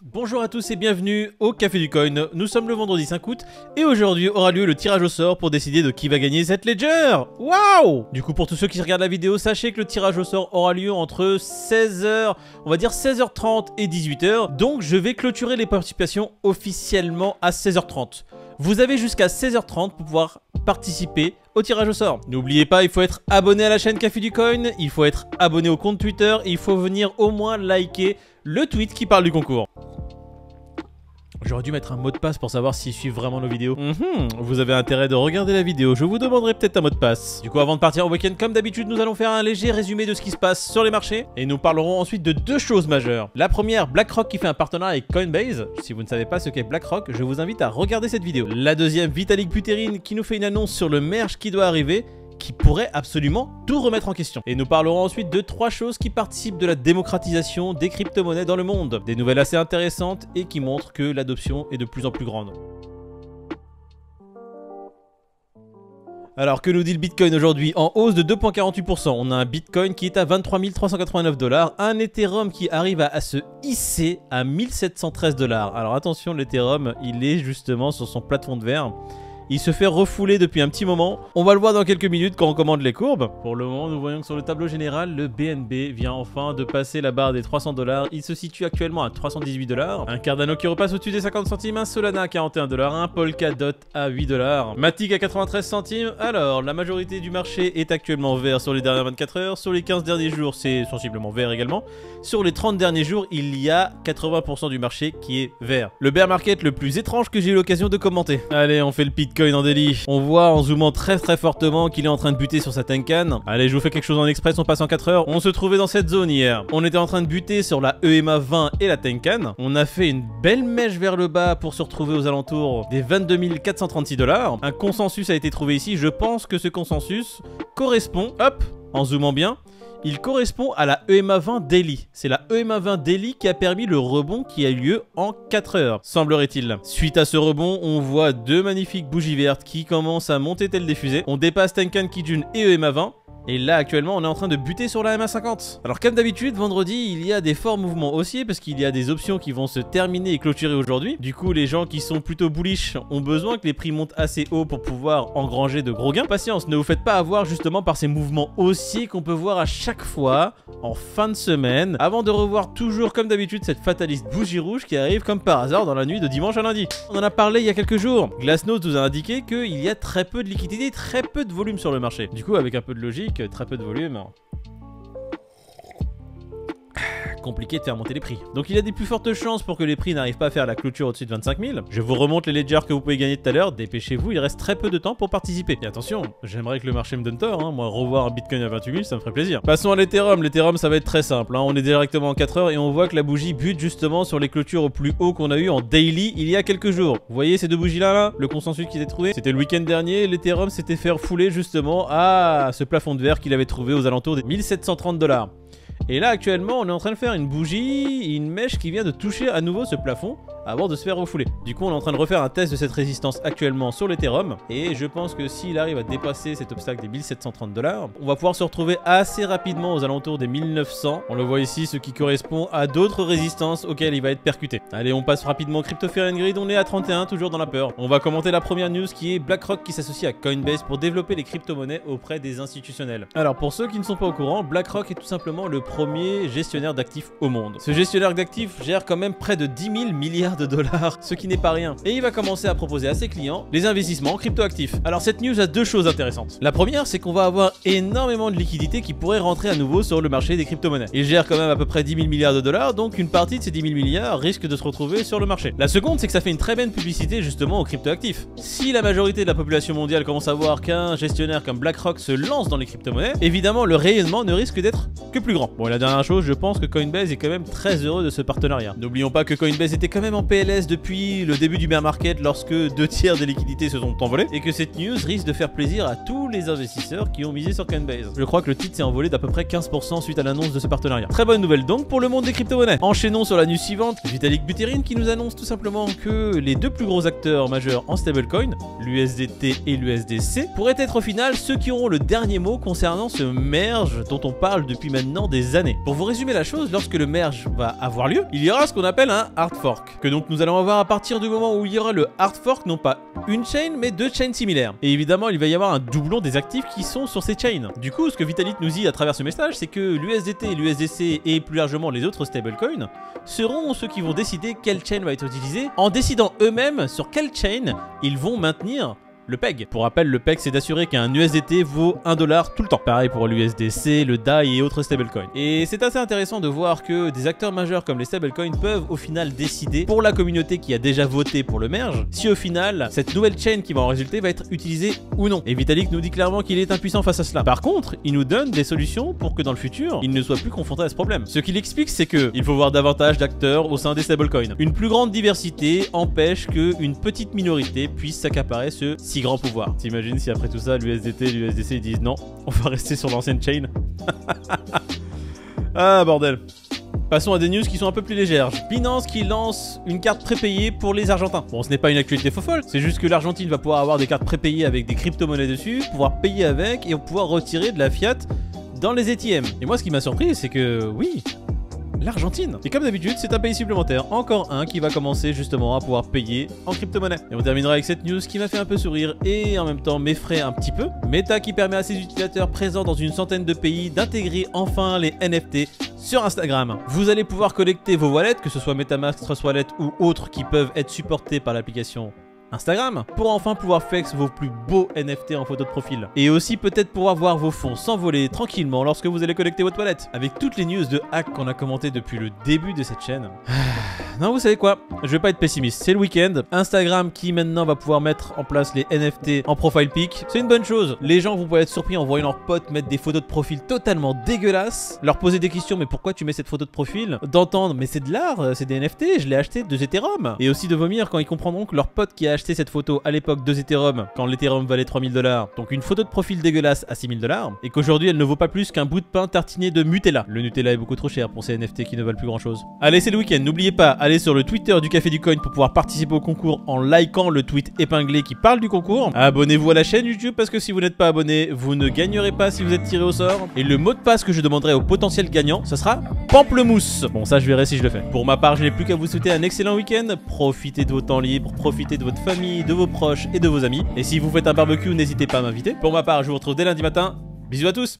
Bonjour à tous et bienvenue au Café du Coin. Nous sommes le vendredi 5 août et aujourd'hui aura lieu le tirage au sort pour décider de qui va gagner cette Ledger. Waouh! Du coup, pour tous ceux qui regardent la vidéo, sachez que le tirage au sort aura lieu entre 16h, on va dire 16h30 et 18h. Donc je vais clôturer les participations officiellement à 16h30. Vous avez jusqu'à 16h30 pour pouvoir participer au tirage au sort. N'oubliez pas, il faut être abonné à la chaîne Café du Coin, il faut être abonné au compte Twitter et il faut venir au moins liker le tweet qui parle du concours. J'aurais dû mettre un mot de passe pour savoir s'ils suivent vraiment nos vidéos. Vous avez intérêt de regarder la vidéo, je vous demanderai peut-être un mot de passe. Du coup, avant de partir au week-end, comme d'habitude, nous allons faire un léger résumé de ce qui se passe sur les marchés. Et nous parlerons ensuite de deux choses majeures. La première, BlackRock qui fait un partenariat avec Coinbase. Si vous ne savez pas ce qu'est BlackRock, je vous invite à regarder cette vidéo. La deuxième, Vitalik Buterin qui nous fait une annonce sur le merge qui doit arriver, qui pourrait absolument tout remettre en question. Et nous parlerons ensuite de trois choses qui participent de la démocratisation des crypto-monnaies dans le monde. Des nouvelles assez intéressantes et qui montrent que l'adoption est de plus en plus grande. Alors que nous dit le Bitcoin aujourd'hui? En hausse de 2,48%. On a un Bitcoin qui est à 23 389 $, un Ethereum qui arrive à se hisser à 1713 $. Alors attention, l'Ethereum, il est justement sur son plafond de verre. Il se fait refouler depuis un petit moment. On va le voir dans quelques minutes quand on commande les courbes. Pour le moment, nous voyons que sur le tableau général, le BNB vient enfin de passer la barre des 300 $. Il se situe actuellement à 318 $. Un Cardano qui repasse au-dessus des 50 centimes. Un Solana à 41 $. Un Polkadot à 8 $. Matic à 93 centimes. Alors, la majorité du marché est actuellement vert sur les dernières 24 heures. Sur les 15 derniers jours, c'est sensiblement vert également. Sur les 30 derniers jours, il y a 80% du marché qui est vert. Le bear market le plus étrange que j'ai eu l'occasion de commenter. Allez, on fait le Bitcoin en daily. On voit en zoomant très fortement qu'il est en train de buter sur sa Tenkan. Allez, je vous fais quelque chose en express, on passe en 4 heures. On se trouvait dans cette zone hier. On était en train de buter sur la EMA 20 et la Tenkan. On a fait une belle mèche vers le bas pour se retrouver aux alentours des 22 436 $. Un consensus a été trouvé ici. Je pense que ce consensus correspond, hop, en zoomant bien, il correspond à la EMA 20 Daily. C'est la EMA 20 Daily qui a permis le rebond qui a eu lieu en 4 heures, semblerait-il. Suite à ce rebond, on voit deux magnifiques bougies vertes qui commencent à monter telles des fusées. On dépasse Tenkan Kijun et EMA 20. Et là, actuellement, on est en train de buter sur la MA50. Alors, comme d'habitude, vendredi, il y a des forts mouvements haussiers parce qu'il y a des options qui vont se terminer et clôturer aujourd'hui. Du coup, les gens qui sont plutôt bullish ont besoin que les prix montent assez haut pour pouvoir engranger de gros gains. Patience, ne vous faites pas avoir justement par ces mouvements haussiers qu'on peut voir à chaque fois en fin de semaine, avant de revoir toujours, comme d'habitude, cette fataliste bougie rouge qui arrive comme par hasard dans la nuit de dimanche à lundi. On en a parlé il y a quelques jours. Glassnode nous a indiqué qu'il y a très peu de liquidité, très peu de volume sur le marché. Du coup, avec un peu de logique, très peu de volume, compliqué de faire monter les prix. Donc il y a des plus fortes chances pour que les prix n'arrivent pas à faire la clôture au-dessus de 25 000. Je vous remonte les ledgers que vous pouvez gagner tout à l'heure. Dépêchez-vous, il reste très peu de temps pour participer. Et attention, j'aimerais que le marché me donne tort, hein. Moi, revoir un Bitcoin à 28 000, ça me ferait plaisir. Passons à l'Ethereum. L'Ethereum, ça va être très simple, hein. On est directement en 4 heures et on voit que la bougie bute justement sur les clôtures au plus haut qu'on a eu en daily il y a quelques jours. Vous voyez ces deux bougies-là, là, le consensus qui s'est trouvé, c'était le week-end dernier. L'Ethereum s'était fait refouler justement à ce plafond de verre qu'il avait trouvé aux alentours des 1730 $. Et là actuellement on est en train de faire une bougie, une mèche qui vient de toucher à nouveau ce plafond avant de se faire refouler. Du coup on est en train de refaire un test de cette résistance actuellement sur l'Ethereum. Et je pense que s'il arrive à dépasser cet obstacle des 1730 $, on va pouvoir se retrouver assez rapidement aux alentours des 1900. On le voit ici, ce qui correspond à d'autres résistances auxquelles il va être percuté. Allez, on passe rapidement Crypto Fear and Greed, on est à 31, toujours dans la peur. On va commenter la première news qui est BlackRock qui s'associe à Coinbase pour développer les crypto-monnaies auprès des institutionnels. Alors pour ceux qui ne sont pas au courant, BlackRock est tout simplement le premier gestionnaire d'actifs au monde. Ce gestionnaire d'actifs gère quand même près de 10 000 milliards de dollars, ce qui n'est pas rien. Et il va commencer à proposer à ses clients les investissements en crypto-actifs. Alors cette news a deux choses intéressantes. La première, c'est qu'on va avoir énormément de liquidités qui pourraient rentrer à nouveau sur le marché des crypto-monnaies. Il gère quand même à peu près 10 000 milliards de dollars, donc une partie de ces 10 000 milliards risque de se retrouver sur le marché. La seconde, c'est que ça fait une très belle publicité justement aux crypto-actifs. Si la majorité de la population mondiale commence à voir qu'un gestionnaire comme BlackRock se lance dans les crypto-monnaies, évidemment le rayonnement ne risque d'être que plus grand. Bon, et la dernière chose, je pense que Coinbase est quand même très heureux de ce partenariat. N'oublions pas que Coinbase était quand même en PLS depuis le début du bear market lorsque 2/3 des liquidités se sont envolées et que cette news risque de faire plaisir à tous les investisseurs qui ont misé sur Coinbase. Je crois que le titre s'est envolé d'à peu près 15% suite à l'annonce de ce partenariat. Très bonne nouvelle donc pour le monde des crypto-monnaies. Enchaînons sur la news suivante, Vitalik Buterin qui nous annonce tout simplement que les deux plus gros acteurs majeurs en stablecoin, l'USDT et l'USDC, pourraient être au final ceux qui auront le dernier mot concernant ce merge dont on parle depuis maintenant des années. Pour vous résumer la chose, lorsque le merge va avoir lieu, il y aura ce qu'on appelle un hard fork, que donc nous allons avoir à partir du moment où il y aura le hard fork, non pas une chain mais deux chains similaires. Et évidemment il va y avoir un doublon des actifs qui sont sur ces chains. Du coup ce que Vitalik nous dit à travers ce message, c'est que l'USDT, l'USDC et plus largement les autres stablecoins seront ceux qui vont décider quelle chain va être utilisée en décidant eux-mêmes sur quelle chain ils vont maintenir le PEG. Pour rappel, le PEG, c'est d'assurer qu'un USDT vaut 1 $ tout le temps. Pareil pour l'USDC, le DAI et autres stablecoins. Et c'est assez intéressant de voir que des acteurs majeurs comme les stablecoins peuvent au final décider pour la communauté qui a déjà voté pour le merge, si au final, cette nouvelle chain qui va en résulter va être utilisée ou non. Et Vitalik nous dit clairement qu'il est impuissant face à cela. Par contre, il nous donne des solutions pour que dans le futur, il ne soit plus confronté à ce problème. Ce qu'il explique, c'est que il faut voir davantage d'acteurs au sein des stablecoins. Une plus grande diversité empêche qu'une petite minorité puisse s'accaparer ce si grand pouvoir. T'imagines si après tout ça, l'USDT et l'USDC disent non, on va rester sur l'ancienne chain. Ah bordel. Passons à des news qui sont un peu plus légères. Binance qui lance une carte prépayée pour les Argentins. Bon, ce n'est pas une actualité fofolle, c'est juste que l'Argentine va pouvoir avoir des cartes prépayées avec des crypto-monnaies dessus, pouvoir payer avec et pouvoir retirer de la fiat dans les ATM. Et moi, ce qui m'a surpris, c'est que oui, l'Argentine. Et comme d'habitude, c'est un pays supplémentaire, encore un qui va commencer justement à pouvoir payer en crypto-monnaie. Et on terminera avec cette news qui m'a fait un peu sourire et en même temps m'effraie un petit peu. Meta qui permet à ses utilisateurs présents dans une centaine de pays d'intégrer enfin les NFT sur Instagram. Vous allez pouvoir collecter vos wallets, que ce soit MetaMask, Trust Wallet ou autres qui peuvent être supportés par l'application Instagram, pour enfin pouvoir flex vos plus beaux NFT en photo de profil. Et aussi peut-être pouvoir voir vos fonds s'envoler tranquillement lorsque vous allez collecter votre wallet. Avec toutes les news de hack qu'on a commentées depuis le début de cette chaîne. Non, vous savez quoi? Je vais pas être pessimiste, c'est le week-end. Instagram qui maintenant va pouvoir mettre en place les NFT en profile pic. C'est une bonne chose. Les gens vont pouvoir être surpris en voyant leurs potes mettre des photos de profil totalement dégueulasses, leur poser des questions, mais pourquoi tu mets cette photo de profil? D'entendre, mais c'est de l'art, c'est des NFT, je l'ai acheté 2 Ethereum. Et aussi de vomir quand ils comprendront que leur pote qui a acheté cette photo à l'époque 2 Ethereum, quand l'Ethereum valait 3000 $, donc une photo de profil dégueulasse à 6000 $, et qu'aujourd'hui elle ne vaut pas plus qu'un bout de pain tartiné de Nutella. Le Nutella est beaucoup trop cher pour ces NFT qui ne valent plus grand chose. Allez, c'est le week-end, n'oubliez pas, allez sur le Twitter du Café du Coin pour pouvoir participer au concours en likant le tweet épinglé qui parle du concours. Abonnez-vous à la chaîne YouTube parce que si vous n'êtes pas abonné, vous ne gagnerez pas si vous êtes tiré au sort. Et le mot de passe que je demanderai au potentiel gagnant, ce sera Pamplemousse. Bon, ça je verrai si je le fais. Pour ma part, je n'ai plus qu'à vous souhaiter un excellent week-end. Profitez de vos temps libres, profitez de votre famille, de vos proches et de vos amis. Et si vous faites un barbecue, n'hésitez pas à m'inviter. Pour ma part, je vous retrouve dès lundi matin. Bisous à tous.